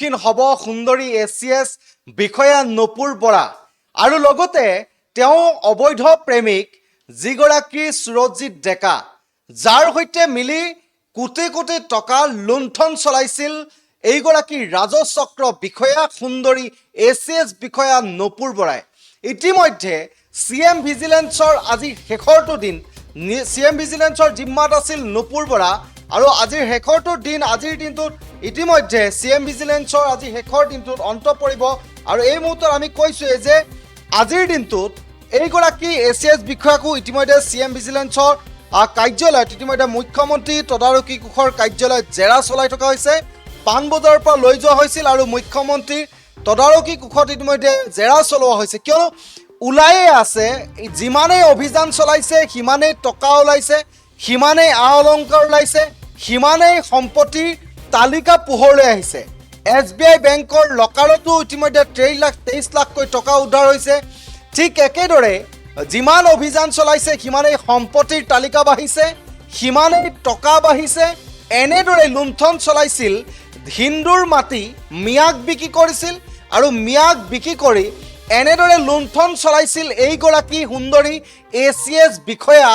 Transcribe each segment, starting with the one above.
সন্মুখীন হ'ব সুন্দৰী ACS বিষয়া নপুৰ বৰা আৰু লগতে তেওঁ অবৈধ প্ৰেমিক যিগৰাকী সুৰজিত ডেকা যাৰ সৈতে মিলি কোটি কোটি টকা লুণ্ঠন চলাইছিল এইগৰাকী ৰাজচক্ৰ বিষয়া সুন্দৰী ACS বিষয়া নপুৰ বৰাই ইতিমধ্যে CM ভিজিলেন্সৰ আজি শেষৰটো দিন CM ভিজিলেন্সৰ জিম্মাত আছিল নপুৰ বৰা আৰু আজিৰ শেষৰটো দিন আজিৰ দিনটোত ইতিমধ্যে CM ভিজিলেন্সৰ আজি শেষৰ দিনটোত অন্ত পৰিব আৰু এই মুহূৰ্তত আমি কৈছোৱে যে আজিৰ দিনটোত এইগৰাকী ACS বিষয়াকো ইতিমধ্যে CM ভিজিলেন্সৰ কাৰ্যালয়ত ইতিমধ্যে মুখ্যমন্ত্ৰী তদাৰকী কোষৰ কাৰ্যালয়ত জেৰা চলাই থকা হৈছে পাণবজাৰৰ পৰা লৈ যোৱা হৈছিল আৰু মুখ্যমন্ত্ৰী তদাৰকী কোষত ইতিমধ্যে জেৰা চলোৱা হৈছে কিয় ওলায়ে আছে যিমানেই অভিযান চলাইছে সিমানেই টকা ওলাইছে সিমানেই অলংকাৰ ওলাইছে সিমানেই সম্পত্তিৰ তালিকা পোহৰলৈ আহিছে SBI বেংকৰ লকাৰতো ইতিমধ্যে 23 লাখকৈ টকা উদ্ধাৰ হৈছে ঠিক একেদৰে যিমান অভিযান চলাইছে সিমানেই সম্পত্তিৰ তালিকা বাঢ়িছে সিমানেই টকা বাঢ়িছে এনেদৰে লুণ্ঠন চলাইছিল হিন্দুৰ মাটি মিয়াক বিক্ৰী কৰিছিল আৰু মিয়াক বিক্ৰী কৰি এনেদৰে লুণ্ঠন চলাইছিল এইগৰাকী সুন্দৰী ACS বিষয়া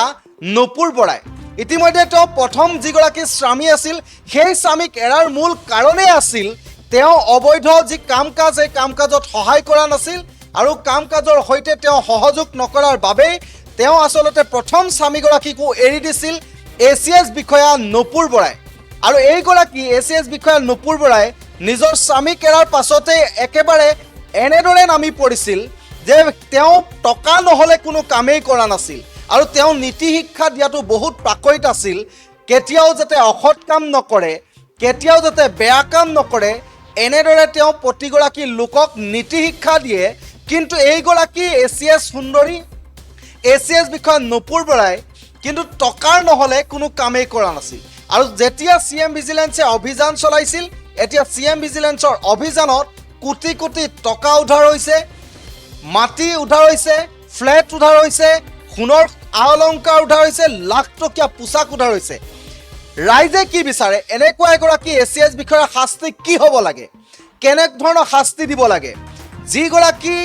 নপুৰ বৰাই ইতিমধ্যে তেওঁ প্ৰথম যিগৰাকী স্বামী আছিল সেই স্বামীক এৰাৰ মূল কাৰণেই আছিল তেওঁ অবৈধ যি কাম কাজ এই কাম কাজত সহায় কৰা নাছিল আৰু কাম কাজৰ সৈতে তেওঁ সহযোগ নকৰাৰ বাবে তেওঁ আসলতে প্ৰথম স্বামীগৰাকীকো এৰি দিছিল ACS বিষয়া নপুৰ বৰাই আৰু এইগৰাকী ACS বিষয়া নপুৰ বৰাই নিজৰ স্বামীক এৰাৰ পাছতে একেবাৰে এনেদৰে নামি পৰিছিল যে তেওঁ টকা নহলে কোনো কামেই কৰা নাছিল আৰু তেওঁ নীতি শিক্ষা দিয়াটো বহুত পাকৈত আছিল কেতিয়াও যাতে অসৎ কাম নকৰে কেতিয়াও যাতে বেয়া কাম নকৰে এনেদৰে তেওঁ প্ৰতিগৰাকী লোকক নীতি শিক্ষা দিয়ে কিন্তু এইগৰাকী ACS সুন্দৰী ACS বিষয়া নপুৰ বৰাই কিন্তু টকাৰ নহলে কোনো কামেই কৰা নাছিল আৰু যেতিয়া CM ভিজিলেন্সে অভিযান চলাইছিল এতিয়া CM ভিজিলেন্সৰ অভিযানত কোটি কোটি টকা উদ্ধাৰ হৈছে মাটি উদ্ধাৰ হৈছে ফ্লেট উদ্ধাৰ হৈছে সোণৰ অলংকাৰ উদ্ধাৰ হৈছে লাখ টকীয়া পোছাক উদ্ধাৰ হৈছে ৰাইজে কি বিচাৰে এনেকুৱা এগৰাকী ACS বিষয়াৰ শাস্তি কি হ'ব লাগে কেনে ধৰণৰ শাস্তি দিব লাগে যিগৰাকী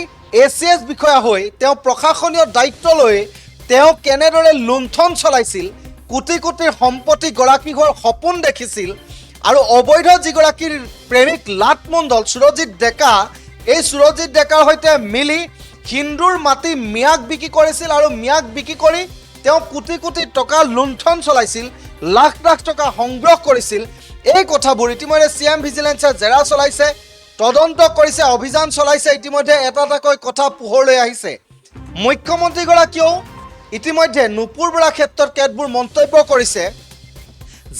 ACS বিষয়া হৈ তেওঁ প্ৰশাসনীয় দায়িত্ব লৈ তেওঁ কেনেদৰে লুণ্ঠন চলাইছিল কোটি কোটি সম্পত্তি গৰাকী ঘৰ সপোন দেখিছিল আৰু অবৈধ যিগৰাকীৰ প্ৰেমিক লাট মণ্ডল সুৰজিত ডেকা এই সুৰজিত ডেকাৰ সৈতে মিলি হিন্দুৰ মাটি মিয়াক বিক্ৰী কৰিছিল আৰু মিয়াক বিক্ৰী কৰি তেওঁ কোটি কোটি টকা লুণ্ঠন চলাইছিল লাখ লাখ টকা সংগ্ৰহ কৰিছিল এই কথাবোৰ ইতিমধ্যে CM ভিজিলেন্সে জেৰা চলাইছে তদন্ত কৰিছে অভিযান চলাইছে ইতিমধ্যে এটা এটাকৈ কথা পোহৰলৈ আহিছে মুখ্যমন্ত্ৰীগৰাকীয়েও ইতিমধ্যে নপুৰ বৰাৰ ক্ষেত্ৰত কেতবোৰ মন্তব্য কৰিছে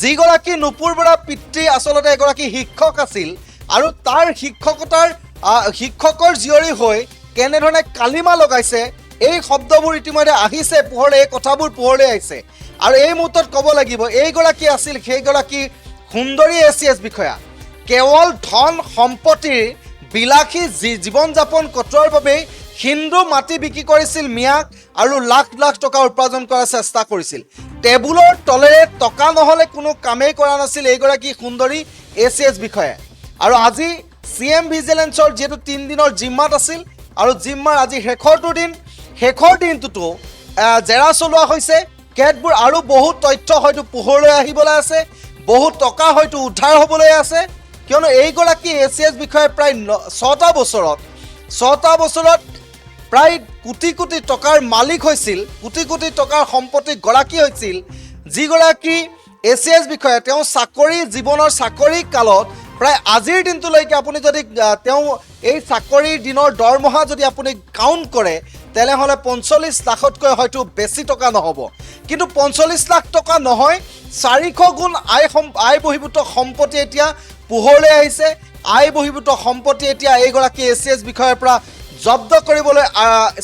যিগৰাকী নপুৰ বৰাৰ পিতৃ আসলতে এগৰাকী শিক্ষক আছিল আৰু তাৰ শিক্ষকৰ জীয়ৰী হৈ কেনেধৰণে কালিমা লগাইছে এই শব্দবোৰ ইতিমধ্যে আহিছে পোহৰলৈ এই কথাবোৰ পোহৰলৈ আহিছে আৰু এই মুহূৰ্তত ক'ব লাগিব এইগৰাকী আছিল সেইগৰাকী সুন্দৰী ACS বিষয়া কেৱল ধন সম্পত্তিৰ বিলাসী জীৱন যাপন কটোৱাৰ বাবে হিন্দু মাটি বিক্ৰী কৰিছিল মিয়াক আৰু লাখ লাখ টকা উপাৰ্জন কৰাৰ চেষ্টা কৰিছিল টেবুলৰ তলেৰে টকা নহলে কোনো কামেই কৰা নাছিল এইগৰাকী সুন্দৰী ACS বিষয়া আৰু আজি CM ভিজিলেন্সৰ যেটো 3 দিনৰ জিম্মাত আছিল আৰু জিম্মাৰ আজি শেষৰ দিনটোতো জেৰা চলোৱা হৈছে কেতবোৰ আৰু বহুত তথ্য হয়তো পোহৰলৈ আহিবলৈ আছে বহুত টকা হয়তো উদ্ধাৰ হ'বলৈ আছে কিয়নো এইগৰাকী ACS বিষয়ে প্ৰায় 6টা বছৰত প্ৰায় কোটি কোটি টকাৰ মালিক হৈছিল কোটি কোটি টকাৰ সম্পত্তি গৰাকী হৈছিল যিগৰাকী ACS বিষয়ে তেওঁ জীৱনৰ চাকৰি কালত প্ৰায় আজিৰ দিনটোলৈকে আপুনি যদি তেওঁ এই চাকৰিৰ দিনৰ দৰমহা যদি আপুনি কাউণ্ট কৰে তেনেহ'লে 45 লাখতকৈ হয়তো বেছি টকা নহ'ব কিন্তু 45 লাখ টকা নহয় 400 গুণ আয় বহিৰ্ভূত সম্পত্তি এতিয়া পোহৰলৈ আহিছে আয় বহিৰ্ভূত সম্পত্তি এতিয়া এইগৰাকী ACS বিষয়ৰ পৰা জব্দ কৰিবলৈ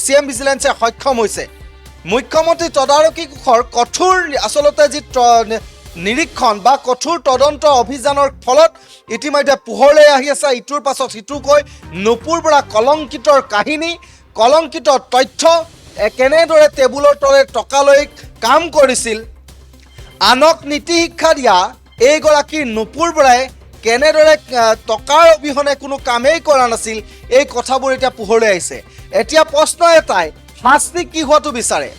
CM ভিজিলেন্সে সক্ষম হৈছে মুখ্যমন্ত্ৰী তদাৰকী কোষৰ কঠোৰ আসলতে যি নিৰীক্ষণ বা কঠোৰ তদন্ত অভিযানৰ ফলত ইতিমধ্যে পোহৰলৈ আহি আছে ইটোৰ পাছত সিটোকৈ নপুৰ বৰা কলংকিতৰ কাহিনী কলংকিত তথ্য কেনেদৰে টেবুলৰ তলে টকা লৈ কাম কৰিছিল আনক নীতি শিক্ষা দিয়া এইগৰাকী নপুৰ বৰাই কেনেদৰে টকাৰ অবিহনে কোনো কামেই কৰা নাছিল, এই কথাবোৰ এতিয়া পোহৰলৈ আহিছে। এতিয়া প্ৰশ্ন এটাই, শাস্তি কি হোৱাটো বিচাৰে?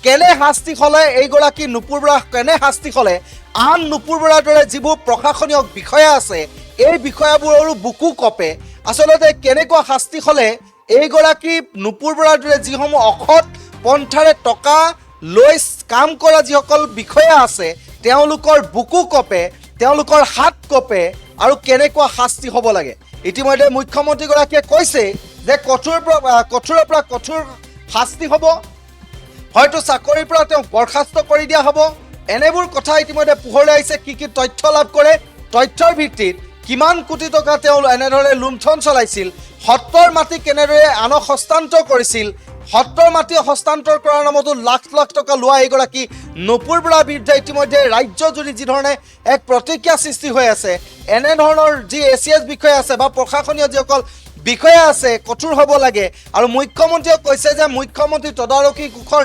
কেনে শাস্তি হ'লে এইগৰাকী নুপুৰ বৰা, কেনে শাস্তি হ'লে আন নুপুৰ বৰাৰ দৰে যিবোৰ প্ৰশাসনীয় বিষয়া আছে এই বিষয়াবোৰৰো বুকু কপে? আচলতে কেনেকুৱা শাস্তি হ'লে এইগৰাকী নুপুৰ বৰাৰ দৰে যিসমূহ অসৎ পন্থাৰে টকা লৈ কাম কৰা যিসকল বিষয়া আছে তেওঁলোকৰ বুকু কপে, তেওঁলোকৰ হাত কপে, আৰু কেনেকুৱা শাস্তি হ'ব লাগে? ইতিমধ্যে মুখ্যমন্ত্ৰীগৰাকীয়ে কৈছে যে কঠোৰৰ পৰা কঠোৰ শাস্তি হ'ব, হয়তো চাকৰিৰ পৰা তেওঁক বৰখাস্ত কৰি দিয়া হ'ব। এনেবোৰ কথা ইতিমধ্যে পোহৰলৈ আহিছে। কি কি তথ্য লাভ কৰে, তথ্যৰ ভিত্তিত কিমান কোটি টকা তেওঁ এনেদৰে লুণ্ঠন চলাইছিল, সত্ৰৰ মাটি কেনেদৰে আনক হস্তান্তৰ কৰিছিল, সত্ৰৰ মাটি হস্তান্তৰ কৰাৰ নামতো লাখ লাখ টকা লোৱা এইগৰাকী নুপুৰ বৰাৰ বিৰুদ্ধে ইতিমধ্যে ৰাজ্যজুৰি যিধৰণে এক প্ৰতিক্ৰিয়া সৃষ্টি হৈ আছে, এনেধৰণৰ যি ACS বিষয়া আছে বা প্ৰশাসনীয় যিসকল বিষয়া আছে কঠোৰ হ'ব লাগে। আৰু মুখ্যমন্ত্ৰীয়ে কৈছে যে মুখ্যমন্ত্ৰী তদাৰকী কোষৰ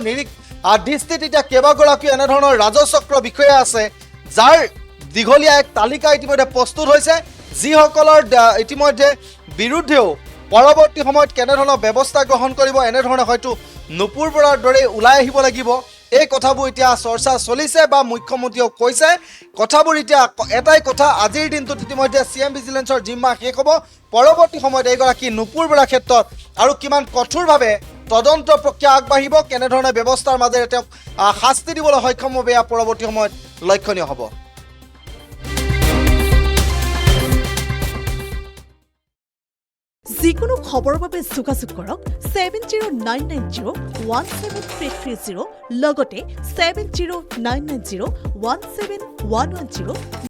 দৃষ্টিত এতিয়া কেইবাগৰাকীও এনেধৰণৰ ৰাজচক্ৰ বিষয়া আছে যাৰ দীঘলীয়া এক তালিকা ইতিমধ্যে প্ৰস্তুত হৈছে, যিসকলৰ ইতিমধ্যে বিৰুদ্ধেও পৰৱৰ্তী সময়ত কেনেধৰণৰ ব্যৱস্থা গ্ৰহণ কৰিব, এনেধৰণে হয়তো নুপুৰ বৰাৰ দৰে ওলাই আহিব লাগিব। এই কথাবোৰ এতিয়া চৰ্চা চলিছে বা মুখ্যমন্ত্ৰীয়েও কৈছে। কথাবোৰ এতিয়া এটাই কথা, আজিৰ দিনটোত ইতিমধ্যে CM ভিজিলেন্সৰ জিম্মা শেষ হ'ব। পৰৱৰ্তী সময়ত এইগৰাকী নুপুৰ বৰাৰ ক্ষেত্ৰত আৰু কিমান কঠোৰভাৱে তদন্ত প্ৰক্ৰিয়া আগবাঢ়িব, কেনেধৰণে ব্যৱস্থাৰ মাজেৰে তেওঁক শাস্তি দিবলৈ সক্ষম হ'ব, এয়া পৰৱৰ্তী সময়ত লক্ষণীয় হ'ব। যিকোনো খবৰৰ বাবে যোগাযোগ কৰক 7099017330 লগতে 7099017110।